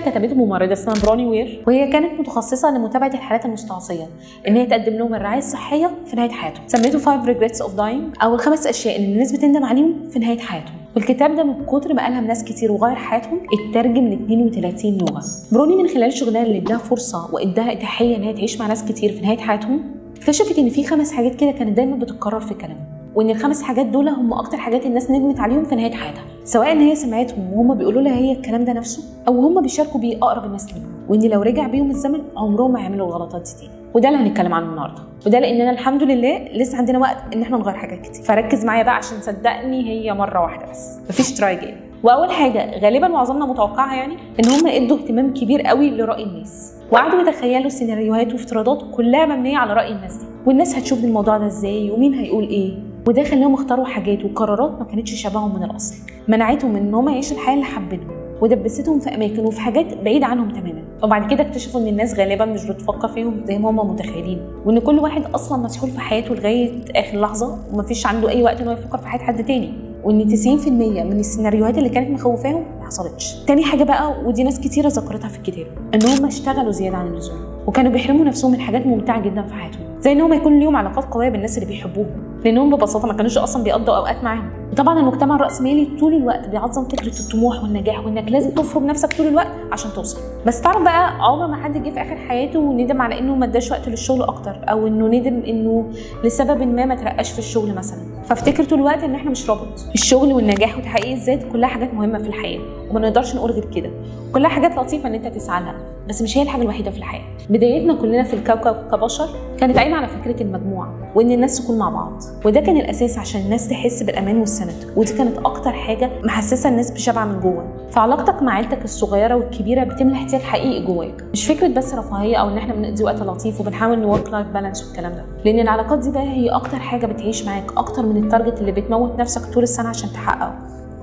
كتبته ممرضه اسمها بروني وير، وهي كانت متخصصه لمتابعه الحالات المستعصيه ان هي تقدم لهم الرعايه الصحيه في نهايه حياتهم. سميته 5 regrets of dying، او الخمس اشياء اللي الناس بتندم عليهم في نهايه حياتهم. والكتاب ده من كتر ما قالها ناس كتير وغير حياتهم اترجم ل 32 لغه. بروني من خلال شغلها اللي اداها فرصه واداها اتاحيه ان هي تعيش مع ناس كتير في نهايه حياتهم، اكتشفت ان في 5 حاجات كده كانت دايما بتتكرر في كلامها، وان ال5 حاجات دول هم اكتر حاجات الناس ندمت عليهم في نهايه حياتها، سواء ان هي سمعتهم وهم بيقولوا لها هي الكلام ده نفسه، او هم بيشاركوا بيه اقرب الناس ليهم، وان لو رجع بيهم الزمن عمرهم ما يعملوا الغلطات دي تاني. وده اللي هنتكلم عنه النهارده، وده لاننا الحمد لله لسه عندنا وقت ان احنا نغير حاجات كتير. فركز معايا بقى عشان صدقني هي مره واحده بس، مفيش تراي جيم. واول حاجه غالبا معظمنا متوقعها يعني ان هم ادوا اهتمام كبير قوي لراي الناس، وقعدوا يتخيلوا سيناريوهات وافتراضات كلها مبنيه على راي الناس دي، والناس هتشوف الموضوع ده ازاي ومين هيقول ايه، وده خلاهم يختاروا حاجات وقرارات ما كانتش شبههم من الاصل، منعتهم من ان هم يعيشوا الحياه اللي حابينها، ودبستهم في اماكن وفي حاجات بعيده عنهم تماما. وبعد كده اكتشفوا ان الناس غالبا مش بتفكر فيهم زي ما هم متخيلين، وان كل واحد اصلا مسؤول في حياته لغايه اخر لحظه ومفيش عنده اي وقت انه يفكر في حياه حد تاني، وان 90% من السيناريوهات اللي كانت مخوفاهم ما حصلتش. تاني حاجه بقى، ودي ناس كتيره ذكرتها في الكتاب، ان هم اشتغلوا زياده عن اللزوم، وكانوا بيحرموا نفسهم من حاجات ممتعه جدا في حياتهم، زي ان هم يكون ليهم علاقات قويه بالناس اللي بيحبوهم، لانهم ببساطه ما كانوش اصلا بيقضوا اوقات معاهم. وطبعا المجتمع الراسمالي طول الوقت بيعظم فكره الطموح والنجاح، وانك لازم تفرض نفسك طول الوقت عشان توصل. بس تعرف بقى، عمر ما حد جه في اخر حياته وندم على انه ما اداش وقت للشغل اكتر، او انه ندم انه لسبب ما ترقاش في الشغل مثلا. فافتكر طول الوقت ان احنا مش روبوت. الشغل والنجاح وتحقيق الذات كلها حاجات مهمه في الحياه، وما نقدرش نقول غير كده، كلها حاجات لطيفه ان انت تسعى لها، بس مش هي الحاجه الوحيده في الحياه. بدايتنا كلنا في الكوكب كبشر كانت قايمه على فكره المجموعه، وان الناس تكون مع بعض، وده كان الاساس عشان الناس تحس بالامان والسند، ودي كانت اكتر حاجه محسسه الناس بشبع من جوه. فعلاقتك مع عيلتك الصغيره والكبيره بتملى احتياج حقيقي جواك، مش فكره بس رفاهيه او ان احنا بنقضي وقت لطيف وبنحاول نورك لايف بالانس والكلام ده، لان العلاقات دي بقى هي اكتر حاجه بتعيش معاك اكتر من التارجت اللي بتموت نفسك طول السنه عشان تحققه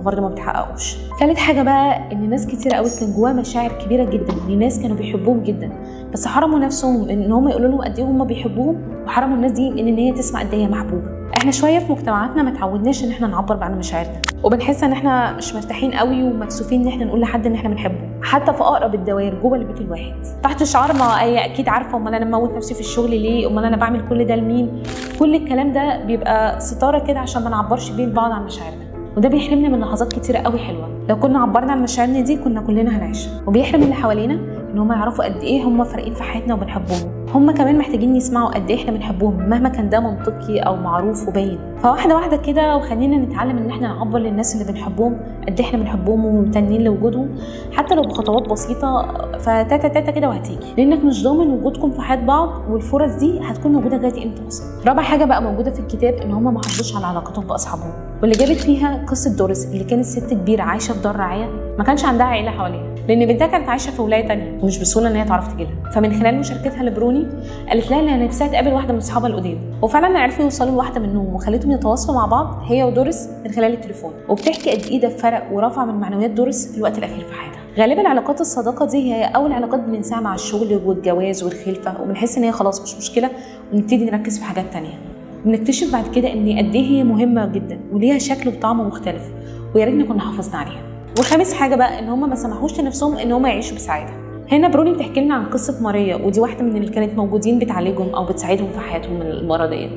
وبرضه ما بتحققوش. ثالث حاجه بقى، ان ناس كتير قوي كان جواها مشاعر كبيره جدا لناس كانوا بيحبوهم جدا، بس حرموا نفسهم ان هم يقولوا لهم قد ايه هم بيحبوهم، وحرموا الناس دي من ان هي تسمع قد ايه هي محبوبه. احنا شويه في مجتمعاتنا ما تعودناش ان احنا نعبر عن مشاعرنا، وبنحس ان احنا مش مرتاحين قوي ومكسوفين ان احنا نقول لحد ان احنا بنحبه، حتى في اقرب الدوائر جوه البيت الواحد، تحت شعار ما هي اكيد عارفه امال انا مموت نفسي في الشغل ليه، امال انا بعمل كل ده لمين. كل الكلام ده بيبقى ستاره كده عشان ما نعبرش بين بعض عن مشاعرنا، وده بيحرمنا من لحظات كتيره قوي حلوه لو كنا عبرنا عن مشاعرنا دي كنا كلنا هنعيشها، وبيحرم اللي حوالينا ان هم يعرفوا قد ايه هم فارقين في حياتنا وبنحبهم. هم كمان محتاجين يسمعوا قد ايه احنا بنحبهم مهما كان ده منطقي او معروف وباين. فواحده واحده كده وخلينا نتعلم ان احنا نعبر للناس اللي بنحبهم قد ايه احنا بنحبهم وممتنين لوجودهم، حتى لو بخطوات بسيطه، فتاتا تاتا كده وهتيجي، لانك مش ضامن وجودكم في حياه بعض، والفرص دي هتكون موجوده لغايه امتى اصلا. رابع حاجه بقى موجوده في الكتاب، ان هم ما حافظوش على علاقتهم باصحابهم، واللي جابت فيها قصه دوريس اللي كانت ست كبيره عايشه في دار رعايه ما كانش عندها عيله حواليها، لان بنتها كانت عايشه في ولايه ثانيه ومش بسهوله ان هي تعرف تجيلها. فمن خلال مشاركتها لبروني قالت لها انها نفسها تقابل واحده من اصحابها القدام، وفعلا عرفوا يوصلوا لواحده منهم وخلتهم يتواصلوا مع بعض هي ودوريس من خلال التليفون، وبتحكي قد ايه ده فرق ورفع من معنويات دوريس في الوقت الاخير في حياتها. غالبا علاقات الصداقه دي هي اول علاقات بننساها مع الشغل والجواز والخلفه، وبنحس ان هي خلاص مش مشكله ونبتدي نركز في حاجات ثانيه. بنكتشف بعد كده ان قد ايه هي مهمه جدا وليها شكل وطعم مختلف، ويا ريتنا كنا حافظنا عليها. وخامس حاجه بقى، ان هم ما سمحوش لنفسهم ان هم يعيشوا بسعاده. هنا بروني بتحكي لنا عن قصه ماريا، ودي واحده من اللي كانت موجودين بتعالجهم او بتساعدهم في حياتهم المرضيه،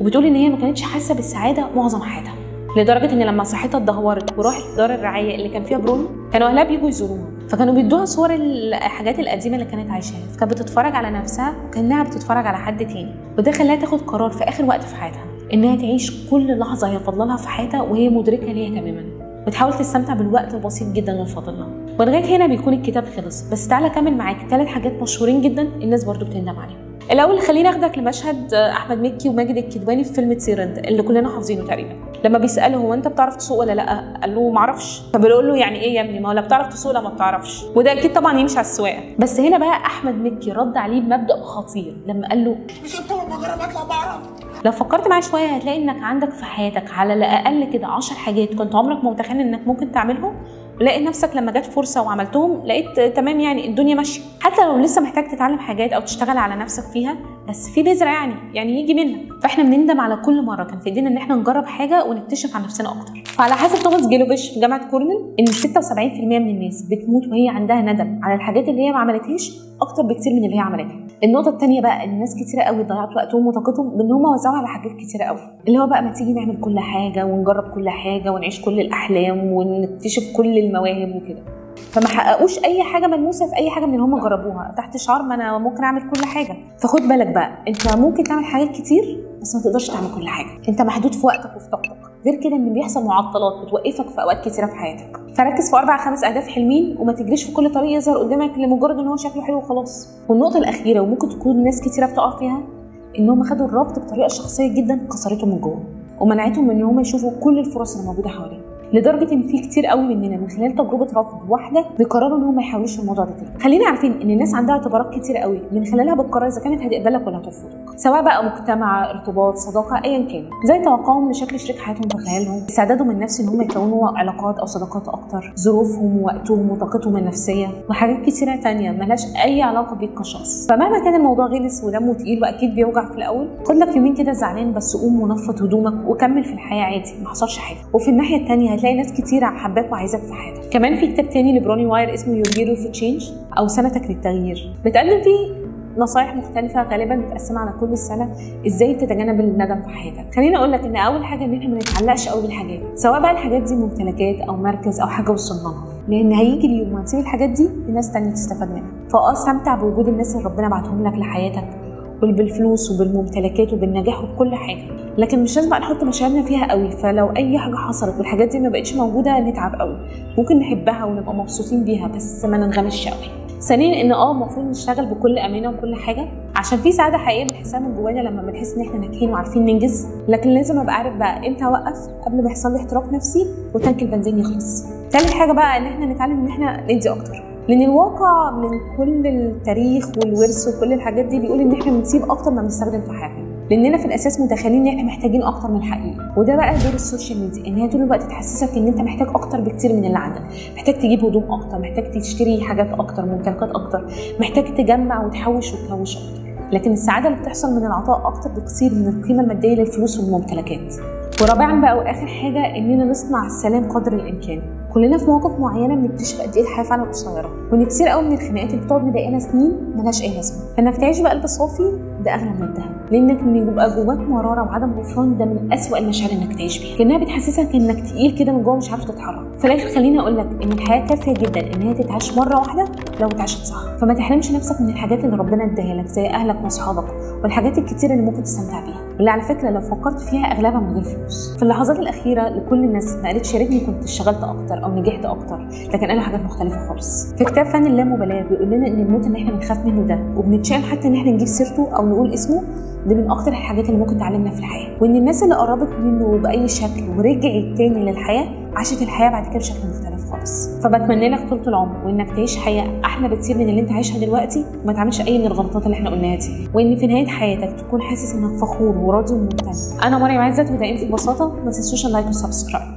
وبتقول ان هي ما كانتش حاسه بالسعاده معظم حياتها، لدرجه ان لما صحتها اتدهورت وراحت دار الرعايه اللي كان فيها بروني كانوا اهلها بيجوا يزوروها، فكانوا بيدوها صور الحاجات القديمه اللي كانت عايشاها، فكانت بتتفرج على نفسها وكانها بتتفرج على حد تاني، وده خلاها تاخد قرار في اخر وقت في حياتها انها تعيش كل لحظه هي فاضله لها في حياتها وهي مدركه ليها تماما، وتحاول تستمتع بالوقت البسيط جدا اللي فاضل لها. ولغايه هنا بيكون الكتاب خلص، بس تعالى اكمل معاك 3 حاجات مشهورين جدا الناس برضو بتندم عليهم. الاول خليني اخدك لمشهد احمد مكي وماجد الكدواني في فيلم تسيرند اللي كلنا حافظينه تقريبا، لما بيساله هو انت بتعرف تسوق ولا لا، قال له ما اعرفش، فبيقول له يعني ايه يا ابني، ما ولا بتعرف تسوق لا ما بتعرفش، وده اكيد طبعا يمشي على السواقه. بس هنا بقى احمد مكي رد عليه بمبدا خطير لما قال له مش انت لما جرب اطلع بعرف. لو فكرت معايا شويه هتلاقي انك عندك في حياتك على الاقل كده 10 حاجات كنت عمرك ما متخيل انك ممكن تعملهم، ولقيت نفسك لما جت فرصه وعملتهم لقيت تمام يعني الدنيا ماشيه. حتى لو لسه محتاج تتعلم حاجات او تشتغل على نفسك فيها، بس في بذره يعني يجي منها. فاحنا بنندم على كل مره كان في ايدينا ان احنا نجرب حاجه ونكتشف عن نفسنا اكتر. فعلى حسب توماس جيلوفيش في جامعه كورنيل ان 76% من الناس بتموت وهي عندها ندم على الحاجات اللي هي ما عملتهاش اكتر بكتير من اللي هي عملتها. النقطه الثانيه بقى ان ناس كتيره قوي ضيعت وقتهم وطاقتهم بان هم وزعوا على حاجات كتيره قوي، اللي هو بقى ما تيجي نعمل كل حاجه ونجرب كل حاجه ونعيش كل الاحلام ونكتشف كل المواهب وكده. فما حققوش اي حاجه ملموسه في اي حاجه من اللي هم جربوها تحت شعار ما انا ممكن اعمل كل حاجه. فخد بالك بقى، انت ممكن تعمل حاجات كتير بس ما تقدرش تعمل كل حاجه، انت محدود في وقتك وفي طاقتك. غير كده ان بيحصل معطلات بتوقفك في اوقات كتيره في حياتك. فركز في 4-5 اهداف حلوين وما تجريش في كل طريق يظهر قدامك لمجرد ان هو شكله حلو وخلاص. والنقطه الاخيره وممكن تكون ناس كتيره بتقع فيها، ان هم خدوا الربط بطريقه شخصيه جدا كسرتهم من جوه ومنعتهم ان هم يشوفوا كل الفرص اللي موجوده حواليهم، لدرجه ان في كتير قوي مننا من خلال تجربه رفض واحده بيقرروا ان هم ما يحاولوش الموضوع ده تاني. خلينا عارفين ان الناس عندها اعتبارات كتير قوي من خلالها بتقرر اذا كانت هتقبلك ولا هترفضك، سواء بقى مجتمع، ارتباط، صداقه، ايا كان، زي توقعهم لشكل شريك حياتهم في خيالهم، استعدادهم النفسي ان هم يكونوا علاقات او صداقات اكتر، ظروفهم ووقتهم وطاقتهم النفسيه، وحاجات كتيره تانية ملهاش اي علاقه بيك كشخص. فمهما كان الموضوع غلس ودمه تقيل واكيد بيوجع في الاول، خد لك يومين كده زعلان بس قوم ونفض هدومك وكمل في الحياه عادي، ما حصلش حاجه. وفي الناحيه الثانيه هتلاقي ناس كتير حباك وعايزاك في حياتك. كمان في كتاب تاني لبروني واير اسمه Your Year of Change او سنتك للتغيير، بتقدم فيه نصايح مختلفه غالبا متقسمه على كل السنه ازاي تتجنب الندم في حياتك. خليني اقول لك ان اول حاجه ان احنا ما نتعلقش قوي بالحاجات، سواء بقى الحاجات دي ممتلكات او مركز او حاجه وصلنا لها، لان هيجي اليوم وهتسيب الحاجات دي لناس تانية تستفاد منها. استمتع بوجود الناس اللي ربنا بعتهم لك لحياتك، بالفلوس وبالممتلكات وبالنجاح وبكل حاجه، لكن مش لازم نحط مشاعرنا فيها قوي. فلو اي حاجه حصلت والحاجات دي ما بقتش موجوده نتعب قوي. ممكن نحبها ونبقى مبسوطين بيها بس ما ننغمسش قوي. ثانيا ان المفروض نشتغل بكل امانه وكل حاجه، عشان في سعاده حقيقيه بنحسها من جوانا لما بنحس ان احنا ناجحين وعارفين ننجز. لكن لازم ابقى عارف بقى امتى اوقف قبل ما يحصل لي احتراق نفسي وتانك البنزين يخلص. ثالث حاجه بقى ان احنا نتعلم ان احنا ندي اكتر، لان الواقع من كل التاريخ والورث وكل الحاجات دي بيقول ان احنا بنسيب اكتر ما بنستخدم في حياتنا، لاننا في الاساس متخيلين ان احنا محتاجين اكتر من الحقيقي. وده بقى دور السوشيال ميديا، ان هي طول الوقت تحسسك ان انت محتاج اكتر بكتير من اللي عندك، محتاج تجيب هدوم اكتر، محتاج تشتري حاجات اكتر، ممتلكات اكتر، محتاج تجمع وتحوش وتكوش اكتر. لكن السعاده اللي بتحصل من العطاء اكتر بكثير من القيمه الماديه للفلوس والممتلكات. ورابعا بقى واخر حاجه اننا نصنع السلام قدر الامكان. كلنا في مواقف معينه بنكتشف قد ايه الحياه فعلا قصيره، وان كتير قوي من الخناقات اللي بتقعد مضايقانا سنين ملهاش اي لازمه. فانك تعيش بقلب صافي ده اغلى من الذهب، لانك يبقى جواك مراره وعدم غفران ده من اسوأ المشاعر انك تعيش بيها، لانها بتحسسك انك تقيل كده من جوه مش عارف تتحرك. في الاخر خليني اقول لك ان الحياه كافيه جدا ان هي تتعاش مره واحده لو اتعاشت صح. فما تحرمش نفسك من الحاجات اللي ربنا اداها لك زي اهلك واصحابك والحاجات الكتيره اللي ممكن تستمتع بيها، واللي على فكره لو فكرت فيها اغلبها من غير فلوس. في اللحظات الاخيره لكل الناس ما قالتش يا ريتني كنت اشتغلت اكتر او نجحت اكتر، لكن قالوا حاجات مختلفه خالص. في كتاب فن اللامبالاه بيقول لنا ان الموت اللي احنا بنخاف منه ده وبنتشائم حتى ان احنا نجيب سيرته او نقول اسمه، ده من اكتر الحاجات اللي ممكن تعلمنا في الحياه. وان الناس اللي قربت منه باي شكل ورجعت تاني للحياه عاشت الحياه بعد كده بشكل مختلف خالص. فبتمنى لك طول العمر وانك تعيش حياه احلى بكتير من اللي انت عايشها دلوقتي، وما تعملش اي من الغلطات اللي احنا قلناها دي، وان في نهايه حياتك تكون حاسس انك فخور وراضي وممتن. انا مريم عزت ودائما في البساطه. ما تنسوش اللايك والسبسكرايب.